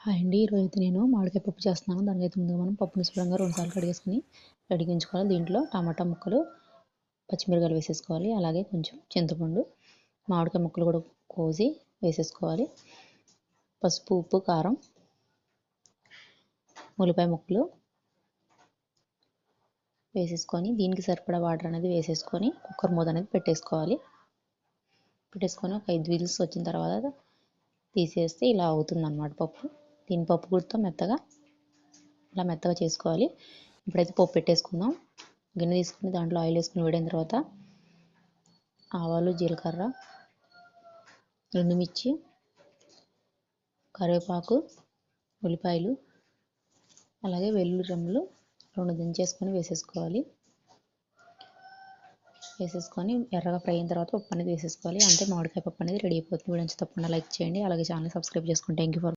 Hi అండి. ఈరోజైతే నేను మామిడికాయ పప్పు చేస్తున్నాను. దానికైతే ముందుగా మనం పప్పుని శుభ్రంగా 2 సార్లు కడిగేసుకొని రెడీగా ఉంచుకోవాలి. దీంట్లో టమాటా ముక్కలు, పచ్చిమిరపకాయలు వేసేసుకోవాలి. అలాగే కొంచెం చింతపండు, మామిడికాయ ముక్కలు కూడా కోసి వేసేసుకోవాలి. పసుపు, ఉప్పు, కారం, ఉల్లిపాయ ముక్కలు వేసేసుకొని దీనికి సరిపడా వాటర్ అనేది వేసేసుకొని కుక్కర్ మూత అనేది పెట్టేసుకొని ఒక 5 విజిల్స్ వచ్చిన తర్వాత తీసేస్తే ఇలా అవుతుందన్నమాట పప్పు. దీని పప్పు గుత్తో ఇలా మెత్తగా చేసుకోవాలి. ఇప్పుడైతే పప్పు పెట్టేసుకుందాం. గిన్నె తీసుకుని దాంట్లో ఆయిల్ వేసుకుని వేడైన తర్వాత ఆవాలు, జీలకర్ర, ఎండుమిర్చి, కరివేపాకు, ఉల్లిపాయలు, అలాగే వెల్లుల్లి రెమ్మలు 2 దించేసుకొని వేసేసుకొని ఎర్రగా ఫ్రై అయిన తర్వాత పప్పు అనేది వేసేసుకోవాలి. అంతే, మామిడికాయ పప్పు అనేది రెడీ అయిపోతుంది. వీడియో తప్పకుండా లైక్ చేయండి. అలాగే ఛానల్ సబ్స్క్రైబ్ చేసుకోండి. Thank you for